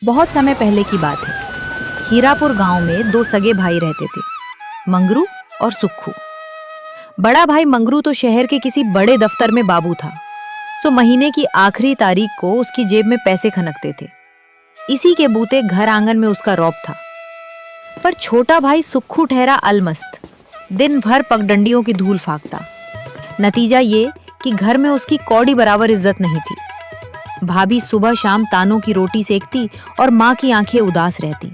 बहुत समय पहले की बात है। हीरापुर गांव में दो सगे भाई रहते थे, मंगरू और सुक्खू। बड़ा भाई मंगरू तो शहर के किसी बड़े दफ्तर में बाबू था, तो महीने की आखिरी तारीख को उसकी जेब में पैसे खनकते थे। इसी के बूते घर आंगन में उसका रौब था। पर छोटा भाई सुक्खू ठहरा अलमस्त, दिन भर पगडंडियों की धूल फाकता। नतीजा ये कि घर में उसकी कौड़ी बराबर इज्जत नहीं थी। भाभी सुबह शाम तानों की रोटी सेकती और माँ की आंखें उदास रहती।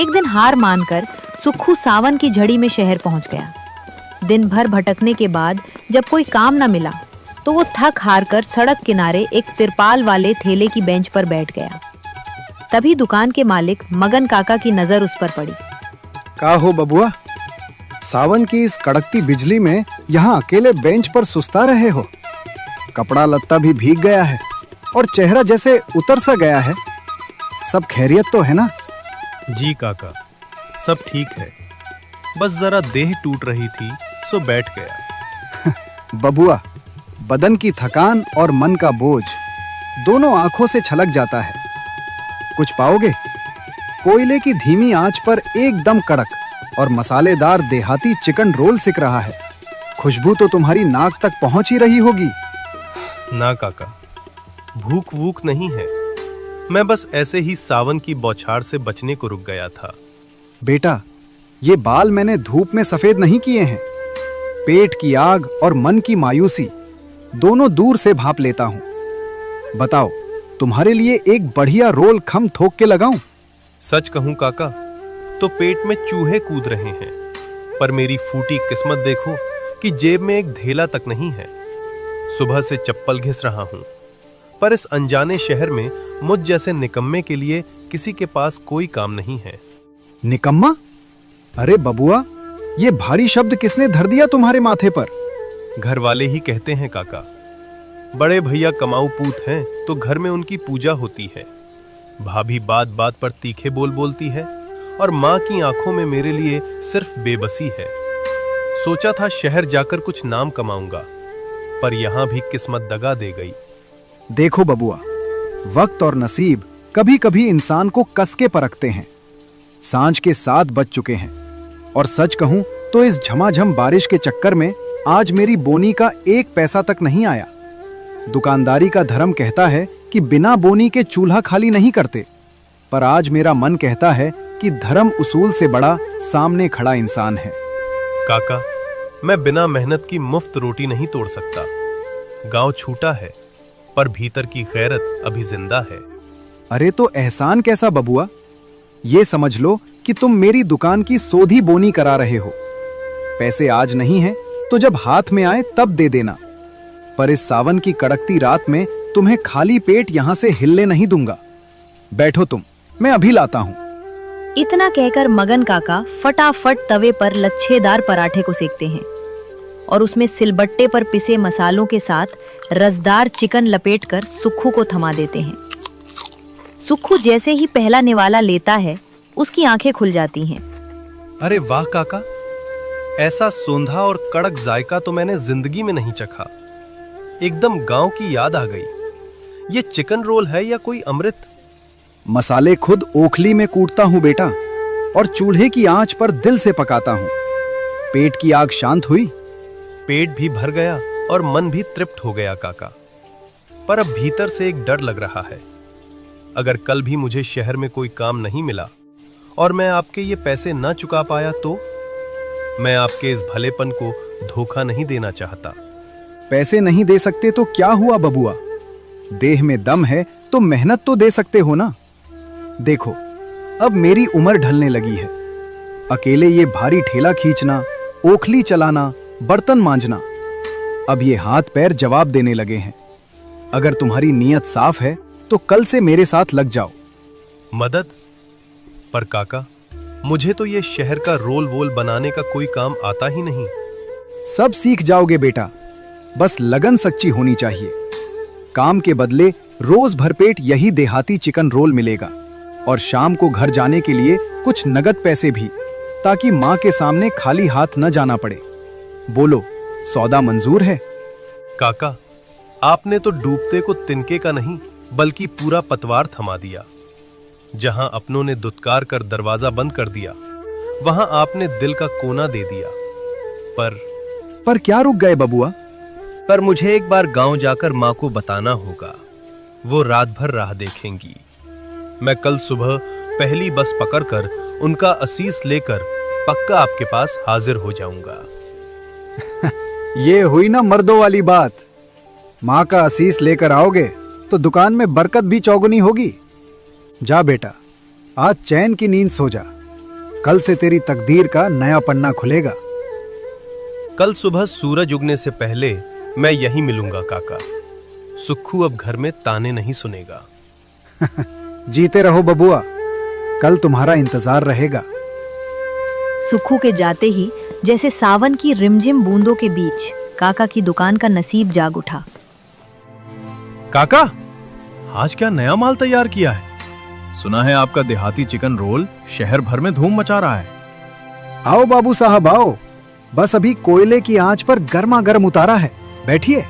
एक दिन हार मानकर सुक्खू सावन की झड़ी में शहर पहुंच गया। दिन भर भटकने के बाद जब कोई काम न मिला तो वो थक हार कर सड़क किनारे एक तिरपाल वाले ठेले की बेंच पर बैठ गया। तभी दुकान के मालिक मगन काका की नजर उस पर पड़ी। का हो बबुआ, सावन की इस कड़कती बिजली में यहाँ अकेले बेंच पर सुस्ता रहे हो? कपड़ा लत्ता भी भीग गया है और चेहरा जैसे उतर सा गया है। सब खैरियत तो है ना? जी काका, सब ठीक है, बस जरा देह टूट रही थी सो बैठ गया। बबुआ, बदन की थकान और मन का बोझ दोनों आंखों से छलक जाता है। कुछ पाओगे? कोयले की धीमी आंच पर एकदम कड़क और मसालेदार देहाती चिकन रोल सिक रहा है। खुशबू तो तुम्हारी नाक तक पहुंच ही रही होगी। ना काका, भूख वूख नहीं है, मैं बस ऐसे ही सावन की बौछार से बचने को रुक गया था। बेटा, ये बाल मैंने धूप में सफेद नहीं किए हैं। पेट की आग और मन की मायूसी दोनों दूर से भांप लेता हूं। बताओ, तुम्हारे लिए एक बढ़िया रोल खम थोक के लगाऊं? सच कहूं काका, तो पेट में चूहे कूद रहे हैं, पर मेरी फूटी किस्मत देखो कि जेब में एक धेला तक नहीं है। सुबह से चप्पल घिस रहा हूं, पर इस अनजाने शहर में मुझ जैसे निकम्मे के लिए किसी के पास कोई काम नहीं है। निकम्मा? अरे बबुआ, ये भारी शब्द किसने धर दिया तुम्हारे माथे पर? घर वाले ही कहते हैं काका। बड़े भैया कमाऊ पूत हैं तो घर में उनकी पूजा होती है। भाभी बात बात पर तीखे बोल बोलती है और माँ की आंखों में मेरे लिए सिर्फ बेबसी है। सोचा था शहर जाकर कुछ नाम कमाऊंगा, पर यहां भी किस्मत दगा दे गई। देखो बबुआ, वक्त और नसीब कभी कभी इंसान को कस के परखते हैं। सांझ के 7 बज चुके हैं और सच कहूं तो इस झमाझम बारिश के चक्कर में आज मेरी बोनी का 1 पैसा तक नहीं आया। दुकानदारी का धर्म कहता है कि बिना बोनी के चूल्हा खाली नहीं करते, पर आज मेरा मन कहता है कि धर्म उसूल से बड़ा सामने खड़ा इंसान है। काका, मैं बिना मेहनत की मुफ्त रोटी नहीं तोड़ सकता। गांव छूटा है, पर भीतर की गैरत अभी जिंदा है। अरे तो एहसान कैसा बबुआ? ये समझ लो कि तुम मेरी दुकान की सोधी बोनी करा रहे हो। पैसे आज नहीं हैं तो जब हाथ में आए तब दे देना, पर इस सावन की कड़कती रात में तुम्हें खाली पेट यहां से हिलने नहीं दूंगा। बैठो तुम, मैं अभी लाता हूं। इतना कहकर मगन काका फटाफट तवे पर लच्छेदार पराठे को सेकते हैं और उसमें सिलबट्टे पर पिसे मसालों के साथ रसदार चिकन लपेटकर सुक्खू को थमा देते हैं। सुक्खू जैसे ही पहला निवाला लेता है, उसकी आंखें खुल जाती हैं। अरे वाह काका, ऐसा सोंधा और कड़क जायका तो मैंने जिंदगी में नहीं चखा। एकदम गांव की याद आ गई। ये चिकन रोल है या कोई अमृत? मसाले खुद ओखली में कूटता हूं बेटा, और चूल्हे की आंच पर दिल से पकाता हूं। पेट की आग शांत हुई? पेट भी भर गया और मन भी तृप्त हो गया काका, पर अब भीतर से एक डर लग रहा है। अगर कल भी मुझे शहर में कोई काम नहीं मिला और मैं आपके ये पैसे न चुका पाया तो? मैं आपके इस भलेपन को धोखा नहीं देना चाहता। पैसे नहीं दे सकते तो क्या हुआ बबुआ? देह में दम है तो मेहनत तो दे सकते हो ना। देखो, अब मेरी उम्र ढलने लगी है। अकेले ये भारी ठेला खींचना, ओखली चलाना, बर्तन मांजना, अब ये हाथ पैर जवाब देने लगे हैं। अगर तुम्हारी नीयत साफ है तो कल से मेरे साथ लग जाओ। मदद? पर काका, मुझे तो ये शहर का रोल वोल बनाने का कोई काम आता ही नहीं। सब सीख जाओगे बेटा, बस लगन सच्ची होनी चाहिए। काम के बदले रोज भरपेट यही देहाती चिकन रोल मिलेगा और शाम को घर जाने के लिए कुछ नगद पैसे भी, ताकि माँ के सामने खाली हाथ न जाना पड़े। बोलो, सौदा मंजूर है? काका, आपने तो डूबते को तिनके का नहीं बल्कि पूरा पतवार थमा दिया। जहां अपनों ने दुत्कार कर दरवाजा बंद कर दिया, वहां आपने दिल का कोना दे दिया। पर क्या रुक गए बबुआ? पर मुझे एक बार गांव जाकर मां को बताना होगा। वो रात भर राह देखेंगी। मैं कल सुबह पहली बस पकड़कर उनका असीस लेकर पक्का आपके पास हाजिर हो जाऊंगा। ये हुई ना मर्दों वाली बात। माँ का असीस लेकर आओगे तो दुकान में बरकत भी चौगुनी होगी। जा बेटा, आज चैन की नींद सो जा। कल से तेरी तकदीर का नया पन्ना खुलेगा। कल सुबह सूरज उगने से पहले मैं यहीं मिलूंगा काका। सुक्खू अब घर में ताने नहीं सुनेगा। जीते रहो बबुआ, कल तुम्हारा इंतजार रहेगा। सुक्खू के जाते ही जैसे सावन की रिमझिम बूंदों के बीच काका की दुकान का नसीब जाग उठा। काका, आज क्या नया माल तैयार किया है? सुना है आपका देहाती चिकन रोल शहर भर में धूम मचा रहा है। आओ बाबू साहब आओ, बस अभी कोयले की आंच पर गर्मा गर्म उतारा है। बैठिए।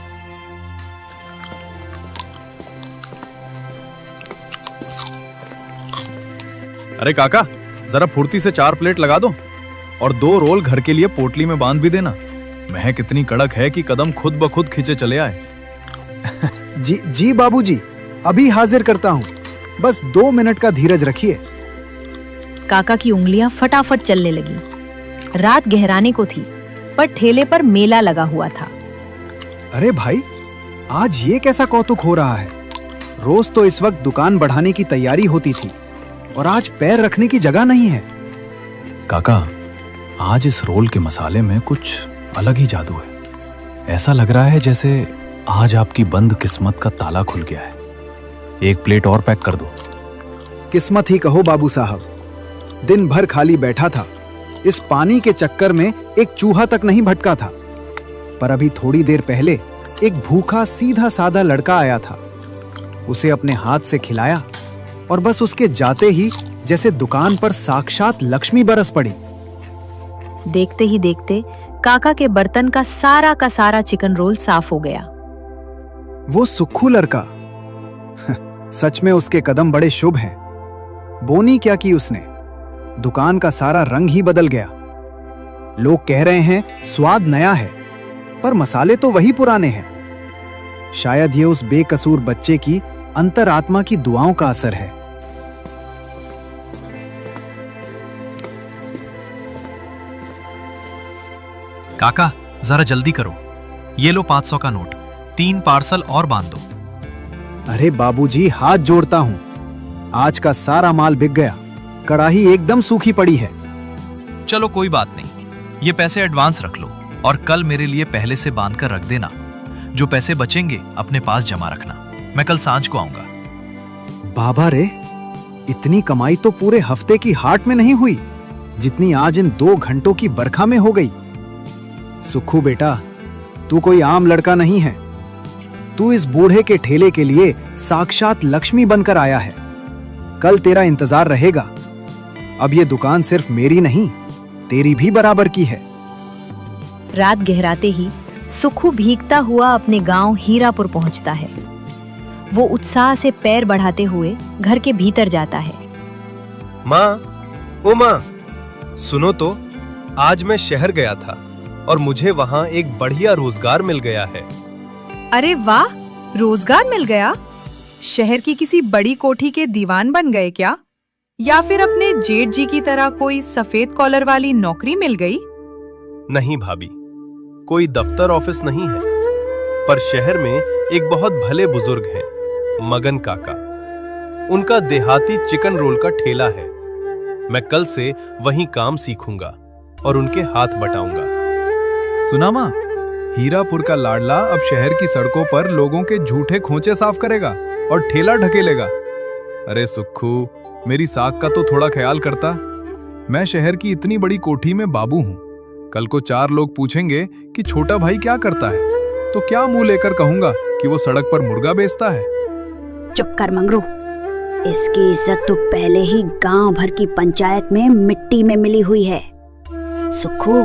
अरे काका, जरा फुर्ती से 4 प्लेट लगा दो और 2 रोल घर के लिए पोटली में बांध भी देना। महक इतनी कड़क है कि कदम खुद ब खुद खींचे चले आए। जी बाबूजी, अभी हाजिर करता हूँ। बस 2 मिनट का धीरज रखिए। काका की उंगलियां फटाफट चलने लगी। रात गहराने को थी, पर ठेले पर मेला लगा हुआ था। अरे भाई, आज ये कैसा कौतुक हो रहा है? रोज तो इस वक्त दुकान बढ़ाने की तैयारी होती थी और आज पैर रखने की जगह नहीं है। काका, आज इस रोल के मसाले में कुछ अलग ही जादू है। ऐसा लग रहा है जैसे आज आपकी बंद किस्मत का ताला खुल गया है। 1 प्लेट और पैक कर दो। किस्मत ही कहो बाबू साहब। दिन भर खाली बैठा था। इस पानी के चक्कर में एक चूहा तक नहीं भटका था। पर अभी थोड़ी देर पहले एक भूखा सीधा साधा लड़का आया था। उसे अपने हाथ से खिलाया और बस उसके जाते ही जैसे दुकान पर साक्षात लक्ष्मी बरस पड़ी। देखते ही देखते काका के बर्तन का सारा चिकन रोल साफ हो गया। वो सुक्खू लड़का, सच में उसके कदम बड़े शुभ हैं। बोनी क्या की उसने, दुकान का सारा रंग ही बदल गया। लोग कह रहे हैं स्वाद नया है, पर मसाले तो वही पुराने हैं। शायद ये उस बेकसूर बच्चे की अंतरात्मा की दुआओं का असर है। काका, जरा जल्दी करो। ये लो 500 का नोट। 3 पार्सल और बांध दो। अरे बाबूजी, हाथ जोड़ता हूं। आज का सारा माल बिक गया। कड़ाही एकदम सूखी पड़ी है। चलो कोई बात नहीं, ये पैसे एडवांस रख लो और कल मेरे लिए पहले से बांध कर रख देना। जो पैसे बचेंगे अपने पास जमा रखना। मैं कल सांझ को आऊंगा। बाबा रे, इतनी कमाई तो पूरे हफ्ते की हाट में नहीं हुई जितनी आज इन 2 घंटों की बरखा में हो गई। सुक्खू बेटा, तू कोई आम लड़का नहीं है। तू इस बूढ़े के ठेले के लिए साक्षात लक्ष्मी बनकर आया है। कल तेरा इंतजार रहेगा। अब ये दुकान सिर्फ मेरी नहीं, तेरी भी बराबर की है। रात गहराते ही सुक्खू भीगता हुआ अपने गांव हीरापुर पहुंचता है। वो उत्साह से पैर बढ़ाते हुए घर के भीतर जाता है। माँ, ओ माँ, सुनो तो, आज मैं शहर गया था और मुझे वहाँ एक बढ़िया रोजगार मिल गया है। अरे वाह, रोजगार मिल गया? शहर की किसी बड़ी कोठी के दीवान बन गए क्या? या फिर अपने जेठ जी की तरह कोई सफेद कॉलर वाली नौकरी मिल गई? नहीं भाभी, कोई दफ्तर ऑफिस नहीं है, पर शहर में एक बहुत भले बुजुर्ग हैं, मगन काका। उनका देहाती चिकन रोल का ठेला है। मैं कल से वहीं काम सीखूंगा और उनके हाथ बटाऊंगा। सुना माँ, हीरापुर का लाडला अब शहर की सड़कों पर लोगों के झूठे खोचे साफ करेगा और ठेला ढकेलेगा। अरे सुक्खू, मेरी साख का तो थोड़ा ख्याल करता। मैं शहर की इतनी बड़ी कोठी में बाबू हूँ। कल को 4 लोग पूछेंगे कि छोटा भाई क्या करता है, तो क्या मुंह लेकर कहूंगा कि वो सड़क पर मुर्गा बेचता है? चुप कर मंगरू, इसकी इज्जत तो पहले ही गांव भर की पंचायत में मिट्टी में मिली हुई है। सुक्खू,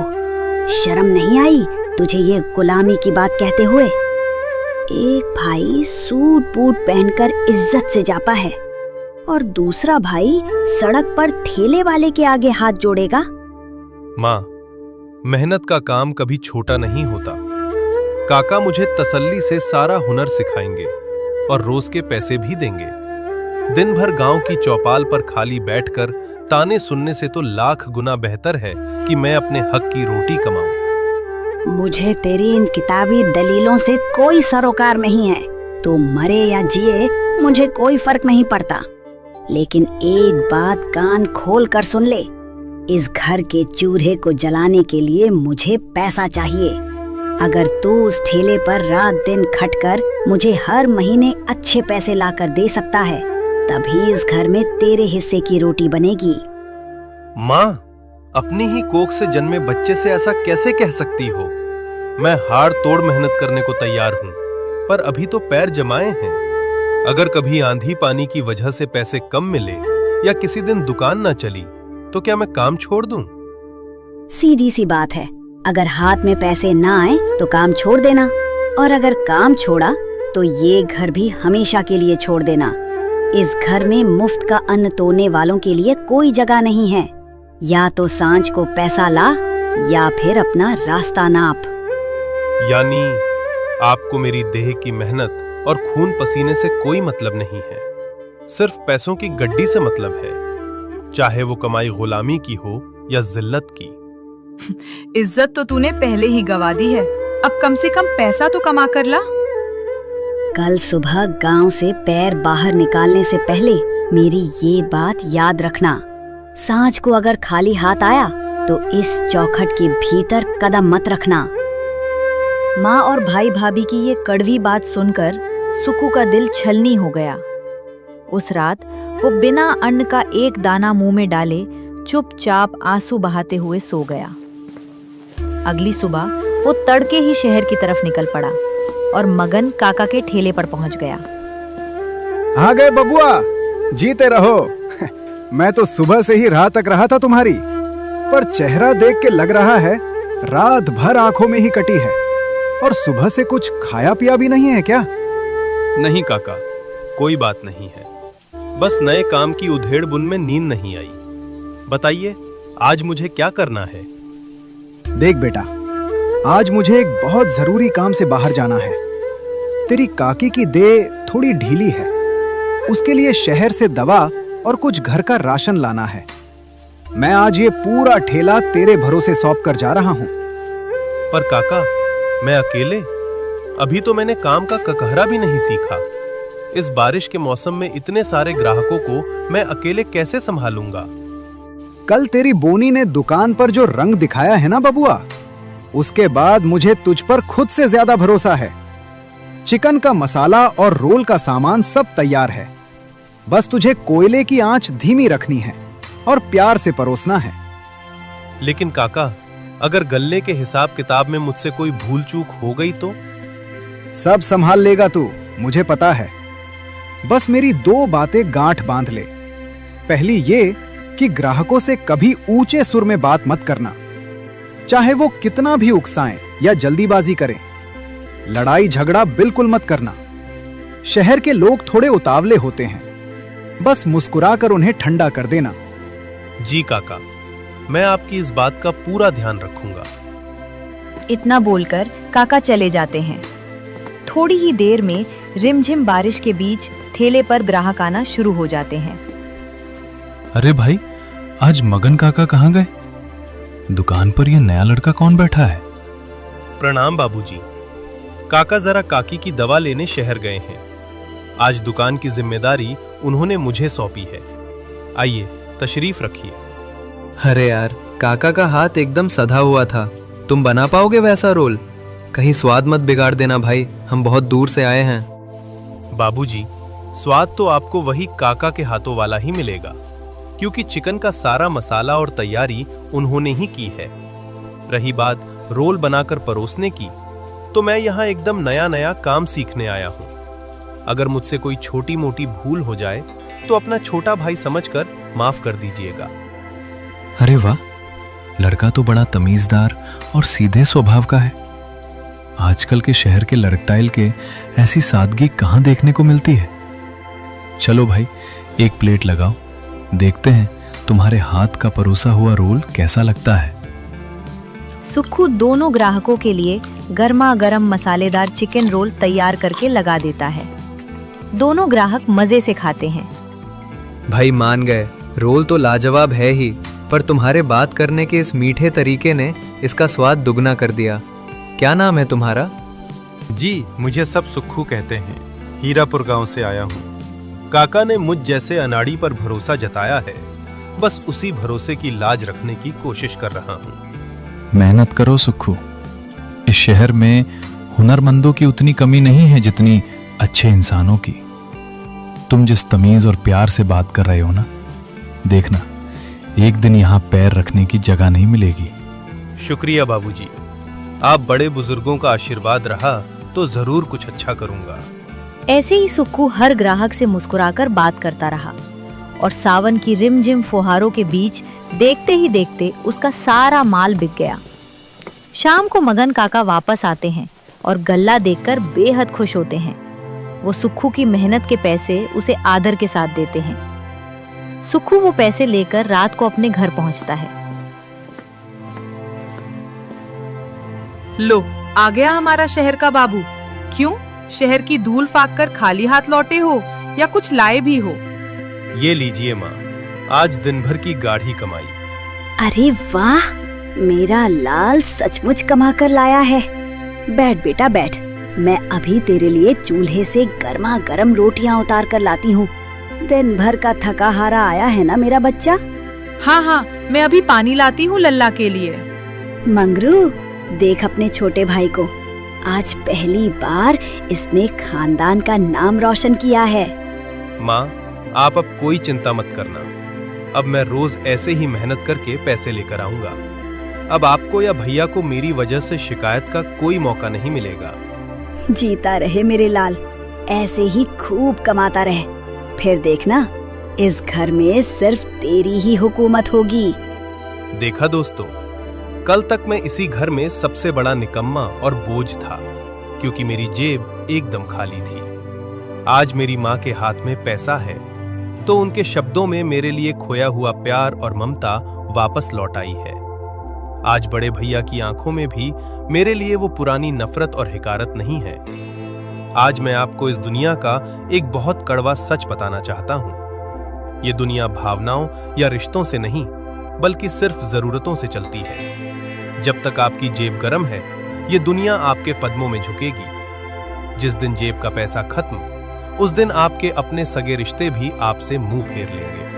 शर्म नहीं आई तुझे ये गुलामी की बात कहते हुए? एक भाई सूट बूट पहनकर इज्जत से जाता है और दूसरा भाई सड़क पर ठेले वाले के आगे हाथ जोड़ेगा। माँ, मेहनत का काम कभी छोटा नहीं होता। काका मुझे तसल्ली से सारा हुनर सिखाएंगे और रोज के पैसे भी देंगे। दिन भर गांव की चौपाल पर खाली बैठकर ताने सुनने से तो लाख गुना बेहतर है कि मैं अपने हक की रोटी कमाऊं। मुझे तेरी इन किताबी दलीलों से कोई सरोकार नहीं है। तू मरे या जिए मुझे कोई फर्क नहीं पड़ता। लेकिन एक बात कान खोल कर सुन ले, इस घर के चूल्हे को जलाने के लिए मुझे पैसा चाहिए। अगर तू उस ठेले पर रात दिन खटकर मुझे हर महीने अच्छे पैसे लाकर दे सकता है, तभी इस घर में तेरे हिस्से की रोटी बनेगी। माँ, अपनी ही कोख से जन्मे बच्चे से ऐसा कैसे कह सकती हो? मैं हाड़ तोड़ मेहनत करने को तैयार हूँ, पर अभी तो पैर जमाए हैं। अगर कभी आंधी पानी की वजह से पैसे कम मिले या किसी दिन दुकान ना चली तो क्या मैं काम छोड़ दूं? सीधी सी बात है, अगर हाथ में पैसे ना आए तो काम छोड़ देना, और अगर काम छोड़ा तो ये घर भी हमेशा के लिए छोड़ देना। इस घर में मुफ्त का अन्न तोड़ने वालों के लिए कोई जगह नहीं है। या तो सांझ को पैसा ला या फिर अपना रास्ता नाप। यानी आपको मेरी देह की मेहनत और खून पसीने से कोई मतलब नहीं है, सिर्फ पैसों की गड्डी से मतलब है, चाहे वो कमाई गुलामी की हो या जिल्लत की। इज्जत तो तूने पहले ही गवा दी है, अब कम से कम पैसा तो कमा कर ला। कल सुबह गांव से पैर बाहर निकालने से पहले मेरी ये बात याद रखना। सांझ को अगर खाली हाथ आया तो इस चौखट के भीतर कदम मत रखना। माँ और भाई भाभी की ये कड़वी बात सुनकर सुक्खू का दिल छलनी हो गया। उस रात वो बिना अन्न का एक दाना मुंह में डाले चुपचाप आंसू बहाते हुए सो गया। अगली सुबह वो तड़के ही शहर की तरफ निकल पड़ा और मगन काका के ठेले पर पहुंच गया। आ गए बबुआ, जीते रहो। मैं तो सुबह से ही राह तक रहा था तुम्हारी, पर चेहरा देख के लग रहा है रात भर आंखों में ही कटी है। और सुबह से कुछ खाया पिया भी नहीं है क्या? नहीं काका, कोई बात नहीं है, बस नए काम की उधेड़ बुन में नींद नहीं आई। बताइए, आज मुझे क्या करना है? देख बेटा, आज मुझे एक बहुत जरूरी काम से बाहर जाना है। तेरी काकी की देह थोड़ी ढीली है, उसके लिए शहर से दवा और कुछ घर का राशन लाना है। मैं आज ये पूरा ठेला तेरे भरोसे सौंप कर जा रहा हूं। पर काका, मैं अकेले? अभी तो मैंने काम का ककहरा भी नहीं सीखा। इस बारिश के मौसम में इतने सारे ग्राहकों को मैं अकेले कैसे संभालूंगा? कल तेरी बोनी ने दुकान पर जो रंग दिखाया है ना बबुआ, उसके बाद मुझे तुझ पर खुद से ज्यादा भरोसा है। चिकन का मसाला और रोल का सामान सब तैयार है, बस तुझे कोयले की आंच धीमी रखनी है और प्यार से परोसना है। लेकिन काका, अगर गल्ले के हिसाब किताब में मुझसे कोई भूल चूक हो गई तो? सब संभाल लेगा तू, मुझे पता है। बस मेरी दो बातें गांठ बांध ले। पहली ये कि ग्राहकों से कभी ऊंचे सुर में बात मत करना, चाहे वो कितना भी उकसाएं या जल्दीबाजी करें। लड़ाई झगड़ा बिल्कुल मत करना। शहर के लोग थोड़े उतावले होते हैं, बस मुस्कुराकर उन्हें ठंडा कर देना। जी काका, मैं आपकी इस बात का पूरा ध्यान रखूंगा। इतना बोलकर काका चले जाते हैं। थोड़ी ही देर में रिमझिम बारिश के बीच ठेले पर ग्राहक आना शुरू हो जाते हैं। अरे भाई, आज मगन काका कहाँ गए? दुकान पर ये नया लड़का कौन बैठा है? प्रणाम बाबूजी। काका जरा काकी की दवा लेने शहर गए हैं। आज दुकान की जिम्मेदारी उन्होंने मुझे सौंपी है। आइए, तशरीफ रखिए। अरे यार, काका का हाथ एकदम सधा हुआ था। तुम बना पाओगे वैसा रोल? कहीं स्वाद मत बिगाड़ देना भाई, हम बहुत दूर से आए हैं। बाबूजी, स्वाद तो आपको वही काका के हाथों वाला ही मिलेगा, क्योंकि चिकन का सारा मसाला और तैयारी उन्होंने ही की है। रही बात रोल बनाकर परोसने की, तो मैं यहाँ एकदम नया नया काम सीखने आया हूँ। अगर मुझसे कोई छोटी मोटी भूल हो जाए तो अपना छोटा भाई समझकर माफ कर दीजिएगा। अरे वाह, लड़का तो बड़ा तमीजदार और सीधे स्वभाव का है। आजकल के शहर के लड़कटाइल के ऐसी सादगी कहाँ देखने को मिलती है। चलो भाई, एक प्लेट लगाओ, देखते हैं तुम्हारे हाथ का परोसा हुआ रोल कैसा लगता है। सुक्खू दोनों ग्राहकों के लिए गर्मा गर्म मसालेदार चिकन रोल तैयार करके लगा देता है। दोनों ग्राहक मजे से खाते हैं। भाई मान गए, रोल तो लाजवाब है ही, पर तुम्हारे बात करने के इस मीठे तरीके ने इसका स्वाद दुगना कर दिया। क्या नाम है तुम्हारा? जी, मुझे सब सुक्खू कहते हैं। हीरापुर गांव से आया हूँ। काका ने मुझ जैसे अनाड़ी पर भरोसा जताया है, बस उसी भरोसे की लाज रखने की कोशिश कर रहा हूँ। मेहनत करो सुक्खू, इस शहर में हुनरमंदों की उतनी कमी नहीं है जितनी अच्छे इंसानों की। तुम जिस तमीज और प्यार से बात कर रहे हो ना, देखना एक दिन यहाँ पैर रखने की जगह नहीं मिलेगी। शुक्रिया बाबूजी, आप बड़े बुजुर्गों का आशीर्वाद रहा तो जरूर कुछ अच्छा करूंगा। ऐसे ही सुक्खू हर ग्राहक से मुस्कुराकर बात करता रहा और सावन की रिमझिम फुहारों के बीच देखते ही देखते उसका सारा माल बिक गया। शाम को मगन काका वापस आते हैं और गल्ला देखकर बेहद खुश होते हैं। वो सुक्खू की मेहनत के पैसे उसे आदर के साथ देते हैं। सुक्खू वो पैसे लेकर रात को अपने घर पहुंचता है। लो, आ गया हमारा शहर का बाबू। क्यों, शहर की धूल फाक कर खाली हाथ लौटे हो या कुछ लाए भी हो? ये लीजिए माँ, आज दिन भर की गाढ़ी कमाई। अरे वाह, मेरा लाल सचमुच कमा कर लाया है। बैठ बेटा बैठ, मैं अभी तेरे लिए चूल्हे से गर्मा गर्म रोटियां उतार कर लाती हूँ। दिन भर का थका हारा आया है ना मेरा बच्चा? हाँ हाँ, मैं अभी पानी लाती हूँ लल्ला के लिए। मंगरू, देख अपने छोटे भाई को, आज पहली बार इसने खानदान का नाम रोशन किया है। माँ, आप अब कोई चिंता मत करना। अब मैं रोज ऐसे ही मेहनत करके पैसे लेकर आऊंगा। अब आपको या भैया को मेरी वजह से शिकायत का कोई मौका नहीं मिलेगा। जीता रहे मेरे लाल, ऐसे ही खूब कमाता रहे। फिर देखना, इस घर में सिर्फ तेरी ही हुकूमत होगी। देखा दोस्तों, कल तक मैं इसी घर में सबसे बड़ा निकम्मा और बोझ था, क्योंकि मेरी जेब एकदम खाली थी। आज मेरी माँ के हाथ में पैसा है, तो उनके शब्दों में मेरे लिए खोया हुआ प्यार और ममता वापस लौट आई है। आज बड़े भैया की आंखों में भी मेरे लिए वो पुरानी नफरत और हिकारत नहीं है। आज मैं आपको इस दुनिया का एक बहुत कड़वा सच बताना चाहता हूं। ये दुनिया भावनाओं या रिश्तों से नहीं, बल्कि सिर्फ जरूरतों से चलती है। जब तक आपकी जेब गर्म है, ये दुनिया आपके कदमों में झुकेगी। जिस दिन जेब का पैसा खत्म, उस दिन आपके अपने सगे रिश्ते भी आपसे मुंह फेर लेंगे।